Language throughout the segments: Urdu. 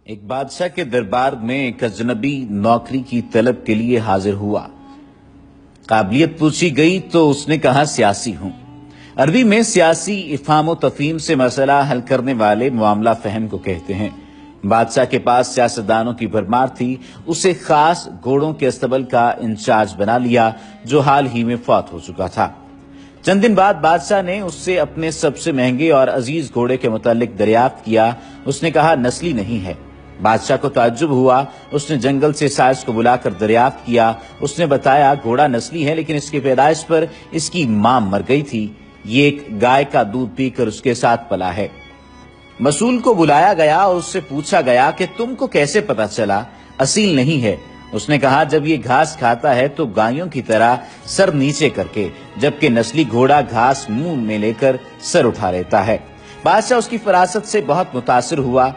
ایک بادشاہ کے دربار میں ایک اجنبی نوکری کی طلب کے لیے حاضر ہوا۔ قابلیت پوچھی گئی تو اس نے کہا سیاسی ہوں۔ عربی میں سیاسی افہام و تفہیم سے مسئلہ حل کرنے والے معاملہ فہم کو کہتے ہیں۔ بادشاہ کے پاس سیاستدانوں کی بھرمار تھی، اسے خاص گھوڑوں کے استبل کا انچارج بنا لیا جو حال ہی میں فوت ہو چکا تھا۔ چند دن بعد بادشاہ نے اس سے اپنے سب سے مہنگے اور عزیز گھوڑے کے متعلق دریافت کیا۔ اس نے کہا نسلی نہیں ہے۔ بادشاہ کو تعجب ہوا، اس نے جنگل سے سائز کو بلا کر دریافت کیا۔ اس نے بتایا گھوڑا نسلی ہے لیکن اس کی پیدائش پر اس کی ماں مر گئی تھی، یہ ایک گائے کا دودھ پی کر اس کے ساتھ پلا ہے۔ مسئول کو بلایا گیا اور اس سے پوچھا گیا کہ تم کو کیسے پتا چلا اصیل نہیں ہے؟ اس نے کہا جب یہ گھاس کھاتا ہے تو گایوں کی طرح سر نیچے کر کے، جبکہ نسلی گھوڑا گھاس منہ میں لے کر سر اٹھا لیتا ہے۔ بادشاہ اس کی فراست سے بہت متاثر ہوا۔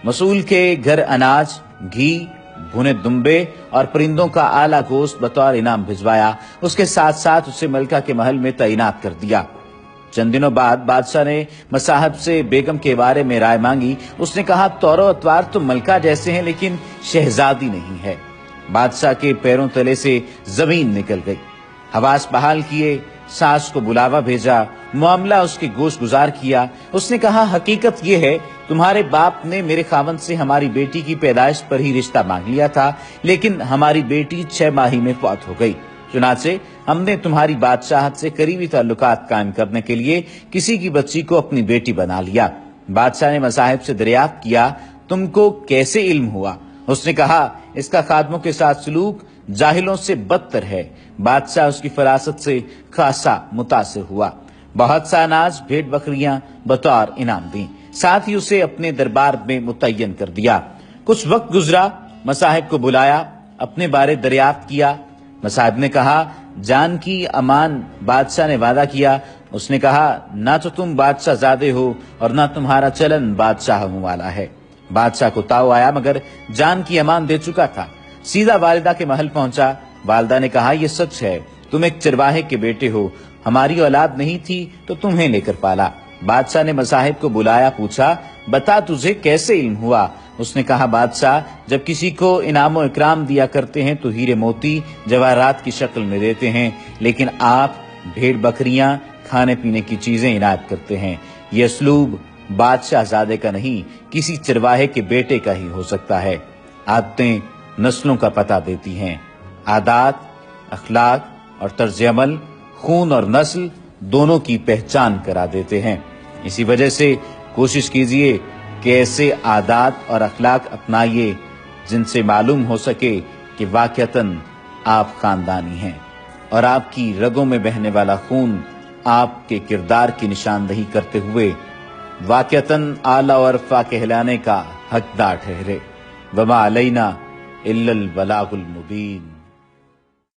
مسئول کے گھر اناج، گھی، بھنے دمبے اور پرندوں کا اعلیٰ گوشت بطور انعام بھجوایا۔ اس کے ساتھ ساتھ اسے ملکہ کے محل میں تعینات کر دیا۔ چند دنوں بعد بادشاہ نے مصاحب سے بیگم کے بارے میں رائے مانگی۔ اس نے کہا طور و اطوار تو ملکہ جیسے ہیں لیکن شہزادی نہیں ہے۔ بادشاہ کے پیروں تلے سے زمین نکل گئی۔ حواس بحال کیے، ساس کو بلاوا بھیجا، معاملہ اس کے گوش گزار کیا۔ اس نے کہا حقیقت یہ ہے تمہارے باپ نے میرے خاوند سے ہماری بیٹی کی پیدائش پر ہی رشتہ مانگ لیا تھا، لیکن ہماری بیٹی 6 ماہ میں فوت ہو گئی۔ چنانچہ ہم نے تمہاری بادشاہت سے قریبی تعلقات قائم کرنے کے لیے کسی کی بچی کو اپنی بیٹی بنا لیا۔ بادشاہ نے مصاحب سے دریافت کیا تم کو کیسے علم ہوا؟ اس نے کہا اس کا خادموں کے ساتھ سلوک جاہلوں سے بدتر ہے۔ بادشاہ اس کی فراست سے خاصا متاثر ہوا، بہت سا اناج، بھیڑ بکریاں بطور انعام دیں، ساتھ ہی اسے اپنے دربار میں متعین کر دیا۔ کچھ وقت گزرا، مصاحب کو بلایا، اپنے بارے دریافت کیا۔ مصاحب نے کہا جان کی امان بادشاہ نے وعدہ کیا۔ اس نے کہا نہ تو تم بادشاہ زادے ہو اور نہ تمہارا چلن بادشاہ والا ہے۔ بادشاہ کو تاؤ آیا مگر جان کی امان دے چکا تھا۔ سیدھا والدہ کے محل پہنچا۔ والدہ نے کہا یہ سچ ہے، تم ایک چرواہے کے بیٹے ہو، ہماری اولاد نہیں تھی تو تمہیں لے کر پالا۔ بادشاہ نے مصاحب کو بلایا، پوچھا بتا تجھے کیسے علم ہوا؟ اس نے کہا بادشاہ جب کسی کو انعام و اکرام دیا کرتے ہیں تو ہیرے موتی جواہرات کی شکل میں دیتے ہیں، لیکن آپ بھیڑ بکریاں، کھانے پینے کی چیزیں عنایت کرتے ہیں۔ یہ اسلوب بادشاہ زادے کا نہیں، کسی چرواہے کے بیٹے کا ہی ہو سکتا ہے۔ عادتیں نسلوں کا پتہ دیتی ہیں، عادات، اخلاق اور طرز عمل خون اور نسل دونوں کی پہچان کرا دیتے ہیں۔ اسی وجہ سے کوشش کیجئے کہ ایسے عادات اور اخلاق اپنائیے جن سے معلوم ہو سکے کہ واقعتاً آپ خاندانی ہیں اور آپ کی رگوں میں بہنے والا خون آپ کے کردار کی نشاندہی کرتے ہوئے واقعتاً اعلیٰ و ارفع کہلانے کا حقدار ٹھہرے۔ وما علینا الا البلاغ المبین۔